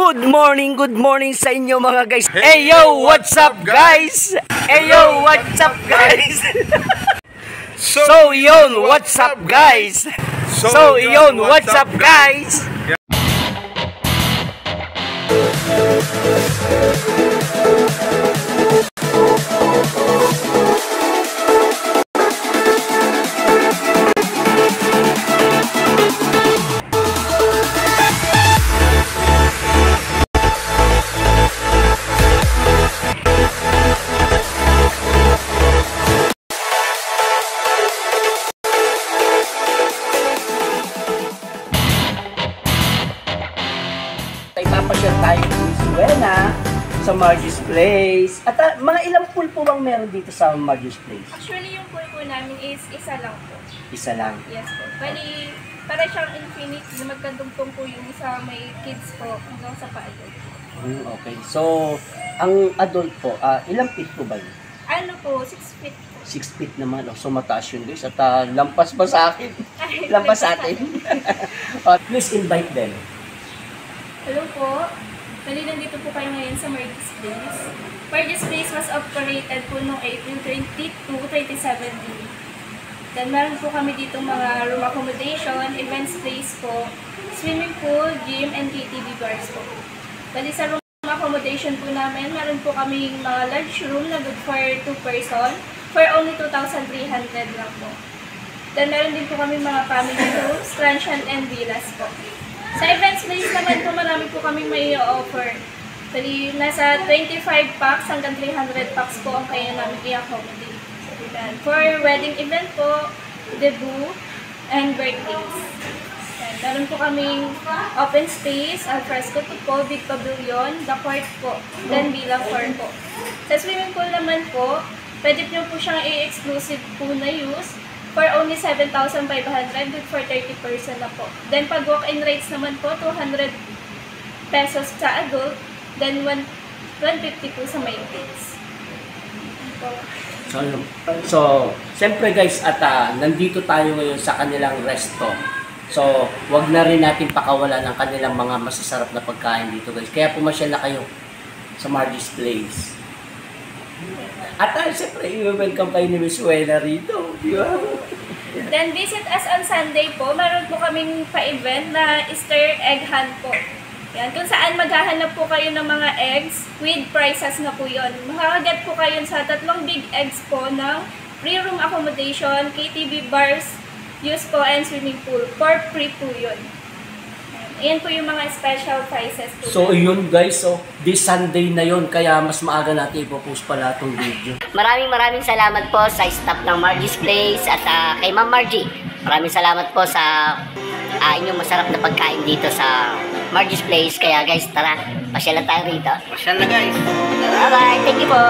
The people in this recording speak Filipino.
Good morning sa inyo mga guys. Hey yo, what's up guys? Hey yo, what's up guys? So yun, what's up guys? So yun, what's up guys? Ipapasyal tayo sa Venezuela, sa Margie's Place. At mga ilang pool po bang meron dito sa Margie's Place? Actually, yung pool po namin is isa lang po. Isa lang? Yes po. Bali, para siyang infinite na magkadungtong po yung isa may kids po hanggang sa pa-adult. Okay. So, ang adult po, ilang feet po ba yun? Ano po, 6 feet po. 6 feet naman. So, mataas yun guys. At lampas ba sa akin? Lampas sa atin. Please invite them. Hello po. Bali, nandito po kayo ngayon sa Margie's Place. Margie's Place was operated po noong April 22, 2017. Then, meron po kami dito mga room accommodation, events place po, swimming pool, gym, and KTV bars po. Bali, sa room accommodation po namin, meron po kaming mga large room na good for 2 person for only 2,300 lang po. Then, meron din po kami mga family rooms, transient, and villas po. Sa events place naman po, marami po kami may offer. Bali, nasa 25 packs hanggang 300 packs po ang kaya namin i-accommodate. For wedding event po, debut, and birthdays. Meron po kaming open space, alfresco po, big pavilion, the court po, then villa court po. Sa swimming pool naman po, pwede po siyang i-exclusive po na use for only 7,500, good for 30 person na po. Then pag walk-in rates naman po, 200 pesos sa adult, then 150 po sa may kids. So, siyempre guys, at nandito tayo ngayon sa kanilang resto. So, wag na rin natin pakawala ng kanilang mga masasarap na pagkain dito guys. Kaya pumasyal na kayo sa Margie's Place. At siyempre, i-welcome kayo ni Miss Wena rito. Di ba? Then visit us on Sunday po. Meron po kaming pa-event na Easter egg hunt po. Yan, kung saan maghahanap po kayo ng mga eggs with prices na po yun. Makakaget po kayo sa 3 big eggs po ng free room accommodation, KTV bars, use po, and swimming pool. For free po yun. Ayan po yung mga special prices po. So yun guys, so this Sunday na yun, kaya mas maaga natin ipopost pala itong video. Maraming salamat po sa staff ng Margie's Place at kay Ma'am Margie. Maraming salamat po sa inyong masarap na pagkain dito sa Margie's Place. Kaya guys, tara, pasyalan tayo rito. Pasyal na guys. Bye-bye, thank you po.